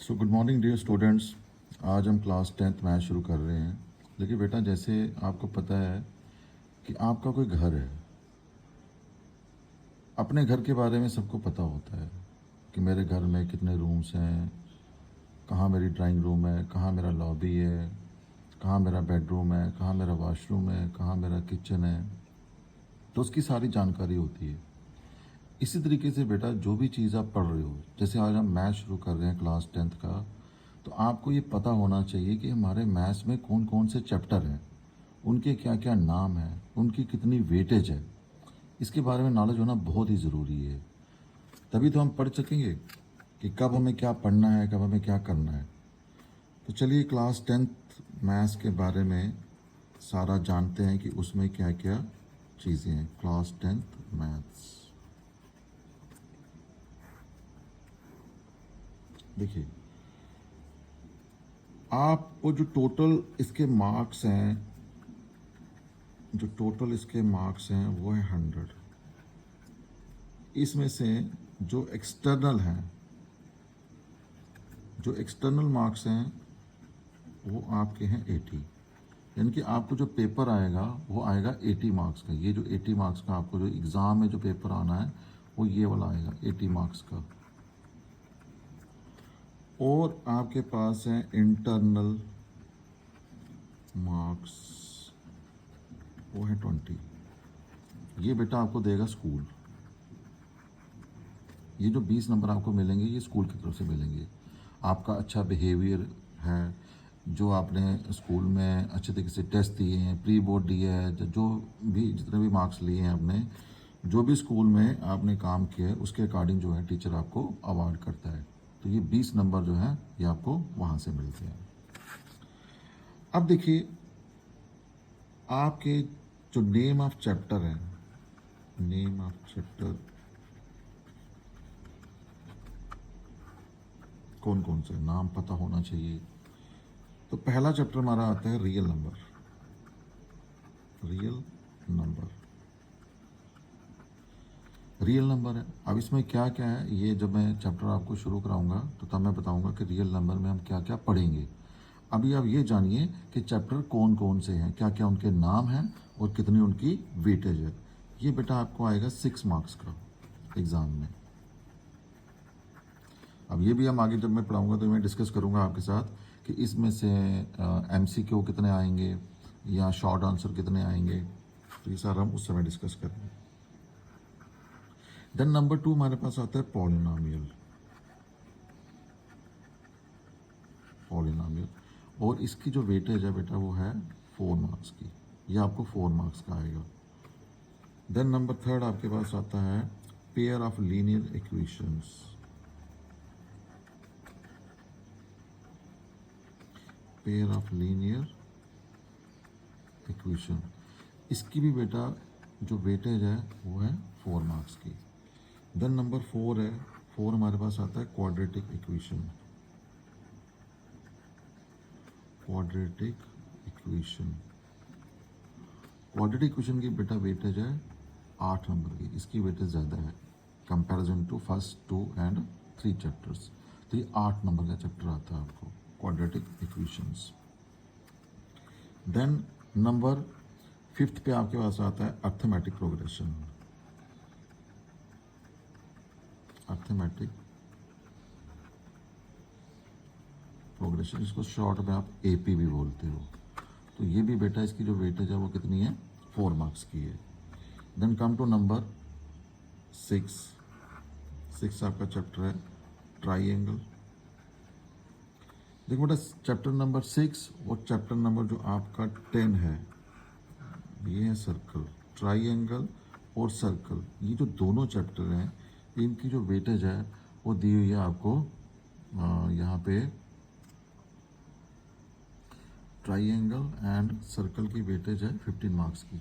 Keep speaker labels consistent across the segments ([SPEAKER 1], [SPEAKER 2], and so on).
[SPEAKER 1] सो good morning dear students. आज हम class 10th math शुरू कर रहे हैं। देखिए बेटा, जैसे आपको पता है कि आपका कोई घर है। अपने घर के बारे में सबको पता होता है कि मेरे घर में कितने रूम्स हैं, कहाँ मेरी ड्राइंग रूम है, कहाँ मेरा लॉबी है, कहाँ मेरा बेडरूम है, कहाँ मेरा वॉशरूम है, कहाँ मेरा किचन है। तो उसकी सारी जानकारी होती है। इसी तरीके से बेटा, जो भी चीज़ आप पढ़ रहे हो, जैसे आज हम मैथ शुरू कर रहे हैं क्लास 10th का, तो आपको ये पता होना चाहिए कि हमारे मैथ्स में कौन कौन से चैप्टर हैं, उनके क्या क्या नाम हैं, उनकी कितनी वेटेज है। इसके बारे में नॉलेज होना बहुत ही ज़रूरी है। तभी तो हम पढ़ सकेंगे कि कब हमें क्या पढ़ना है, कब हमें क्या करना है। तो चलिए क्लास 10th मैथ्स के बारे में सारा जानते हैं कि उसमें क्या क्या चीज़ें हैं। क्लास 10th मैथ्स, देखिए आपको जो टोटल इसके मार्क्स हैं, वो है 100। इसमें से जो एक्सटर्नल मार्क्स हैं वो आपके हैं 80। यानी कि आपको जो पेपर आएगा वो आएगा 80 मार्क्स का। ये जो 80 मार्क्स का आपको जो एग्ज़ाम में जो पेपर आना है वो ये वाला आएगा 80 मार्क्स का। और आपके पास है इंटरनल मार्क्स, वो है 20। ये बेटा आपको देगा स्कूल। ये जो 20 नंबर आपको मिलेंगे ये स्कूल की तरफ से मिलेंगे। आपका अच्छा बिहेवियर है, जो आपने स्कूल में अच्छे तरीके से टेस्ट दिए हैं, प्री बोर्ड दिया है, जो भी जितने भी मार्क्स लिए हैं आपने, जो भी स्कूल में आपने काम किया है उसके अकॉर्डिंग जो है टीचर आपको अवार्ड करता है। तो ये 20 नंबर जो है ये आपको वहाँ से मिलते हैं। अब देखिए, आपके जो नेम ऑफ चैप्टर है, नेम ऑफ चैप्टर कौन कौन से नाम पता होना चाहिए। तो पहला चैप्टर हमारा आता है रियल नंबर। रियल नंबर है। अब इसमें क्या क्या है, ये जब मैं चैप्टर आपको शुरू कराऊंगा तो तब मैं बताऊंगा कि रियल नंबर में हम क्या क्या पढ़ेंगे। अभी आप ये जानिए कि चैप्टर कौन कौन से हैं, क्या क्या उनके नाम हैं और कितनी उनकी वेटेज है। ये बेटा आपको आएगा 6 मार्क्स का एग्ज़ाम में। अब ये भी हम आगे जब मैं पढ़ाऊंगा तो मैं डिस्कस करूंगा आपके साथ कि इसमें से MCQ कितने आएंगे या शॉर्ट आंसर कितने आएंगे। तो ये सारा हम उस समय डिस्कस करेंगे। देन नंबर 2 हमारे पास आता है पॉलिनोमियल। और इसकी जो वेटेज है बेटा वो है 4 मार्क्स की। ये आपको 4 मार्क्स का आएगा। देन नंबर 3 आपके पास आता है pair of linear equations. Pair of linear equation, इसकी भी बेटा जो वेटेज है वो है 4 मार्क्स की। देन नंबर 4 है, 4 हमारे पास आता है क्वाड्रेटिक इक्वेशन। क्वाड्रेटिक इक्वेशन की बेटा वेटेज है 8 नंबर की। इसकी वेटेज ज़्यादा है comparison to first 2 and 3 chapters. तो ये 8 नंबर का चैप्टर आता है आपको क्वाड्रेटिक इक्वेशंस। देन नंबर 5 पे आपके पास आता है अर्थमेटिक प्रोग्रेशन। इसको शॉर्ट में आप AP भी बोलते हो। तो ये भी बेटा इसकी जो वेटेज है वो कितनी है, 4 मार्क्स की है। देन कम टू नंबर 6 आपका चैप्टर है ट्राइंगल। देखो बेटा, चैप्टर नंबर 6 और चैप्टर नंबर जो आपका 10 है ये है सर्कल। ट्राइंगल और सर्कल, ये जो दोनों चैप्टर हैं इनकी जो वेटेज है वो दी हुई है आपको यहाँ पे। ट्राइंगल एंड सर्कल की वेटेज है 15 मार्क्स की।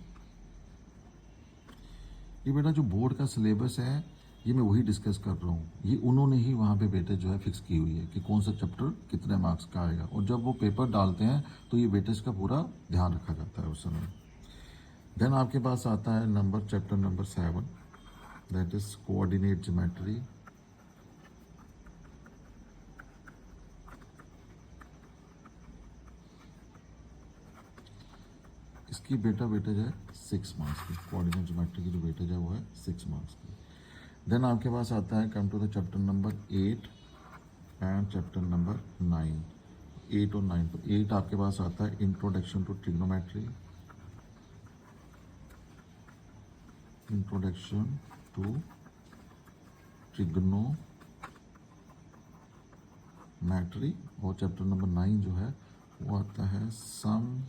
[SPEAKER 1] ये बेटा जो बोर्ड का सिलेबस है ये मैं वही डिस्कस कर रहा हूँ। ये उन्होंने ही वहाँ पे वेटेज जो है फिक्स की हुई है कि कौन सा चैप्टर कितने मार्क्स का आएगा। और जब वो पेपर डालते हैं तो ये वेटेज का पूरा ध्यान रखा जाता है उस समय। देन आपके पास आता है chapter number 7, that is coordinate geometry. इसकी बेटा वेटेज है 6 मार्क्स की, कोऑर्डिनेट ज्योमेट्री की जो वेटेज है वो है 6 मार्क्स की। देन आपके पास आता है come to the chapter number 8 and chapter number 9, 8 और 9। तो 8 आपके पास आता है introduction to trigonometry, introduction to trigonometry, और चैप्टर नंबर 9 जो है वो आता है some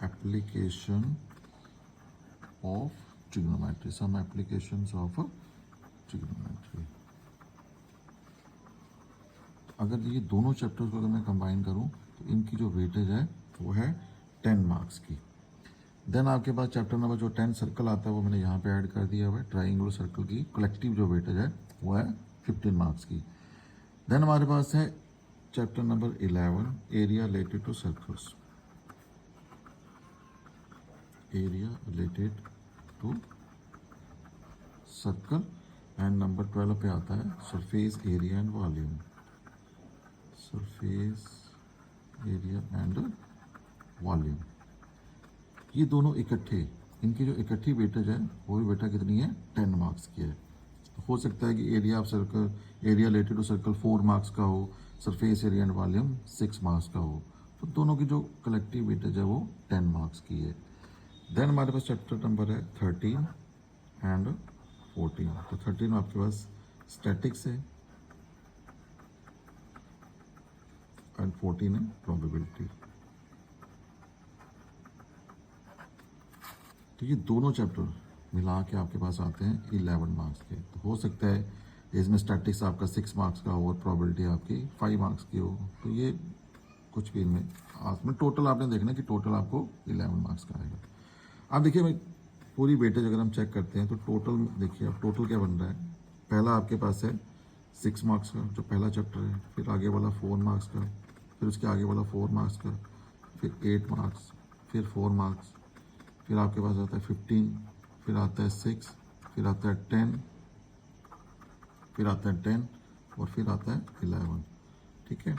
[SPEAKER 1] application of trigonometry, some applications of trigonometry. अगर ये दोनों चैप्टर्स को अगर मैं कंबाइन करूं तो इनकी जो वेटेज है वो है 10 मार्क्स की। देन आपके पास चैप्टर नंबर जो 10 सर्कल आता है वो मैंने यहाँ पे ऐड कर दिया हुआ है। ट्राइंगुलर सर्कल की कलेक्टिव जो वेटेज है वो है 15 मार्क्स की। देन हमारे पास है chapter number 11 area related to circles, area related to circle, and number 12 पे आता है surface area and volume, surface area and volume. ये दोनों इकट्ठे, इनकी जो इकट्ठी वेटेज है वो भी बेटा कितनी है 10 मार्क्स की है। तो हो सकता है कि area of circle, area related to circle 4 marks का हो, surface area and volume 6 marks का हो, तो दोनों की जो कलेक्टिव वेटेज है वो 10 मार्क्स की है। देन हमारे पास चैप्टर नंबर है 13 एंड 14। तो 13 में आपके पास स्टैटिक्स है एंड 14 है प्रोबेबिलिटी। तो ये दोनों चैप्टर मिला के आपके पास आते हैं 11 मार्क्स के। तो हो सकता है इसमें स्टैटिक्स आपका 6 मार्क्स का हो और प्रोबेबिलिटी आपकी 5 मार्क्स की हो, तो ये कुछ भी इनमें आपने टोटल आपने देखना कि टोटल आपको 11 मार्क्स का आएगा। अब देखिए भाई पूरी वेटेज अगर हम चेक करते हैं तो टोटल देखिए अब टोटल क्या बन रहा है। पहला आपके पास है 6 मार्क्स का जो पहला चैप्टर है, फिर आगे वाला 4 मार्क्स का, फिर उसके आगे वाला 4 मार्क्स का, फिर 8 मार्क्स, फिर 4 मार्क्स, फिर आपके पास आता है 15, फिर आता है 6, फिर आता है 10, फिर आता है 10 और फिर आता है 11। ठीक है,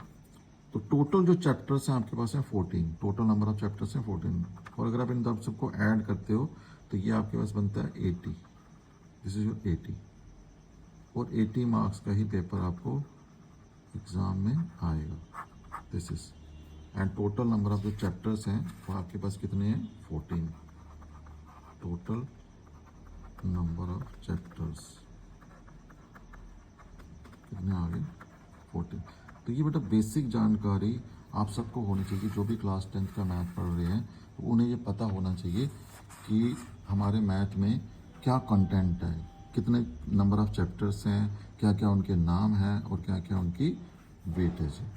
[SPEAKER 1] तो टोटल जो चैप्टर्स हैं आपके पास हैं 14, टोटल नंबर ऑफ चैप्टर्स हैं 14। और अगर आप इन सबको ऐड करते हो तो ये आपके पास बनता है 80, दिस इज योर 80, और 80 मार्क्स का ही पेपर आपको एग्जाम में आएगा। This is and total number of जो चैप्टर्स हैं वो आपके पास कितने हैं 14, टोटल नंबर ऑफ चैप्टर्स कितने आ गए 14। तो ये बेटा बेसिक जानकारी आप सबको होनी चाहिए, जो भी क्लास 10th का मैथ पढ़ रहे हैं तो उन्हें ये पता होना चाहिए कि हमारे मैथ में क्या कंटेंट है, कितने नंबर ऑफ चैप्टर्स हैं, क्या क्या उनके नाम हैं और क्या क्या उनकी वेटेज है।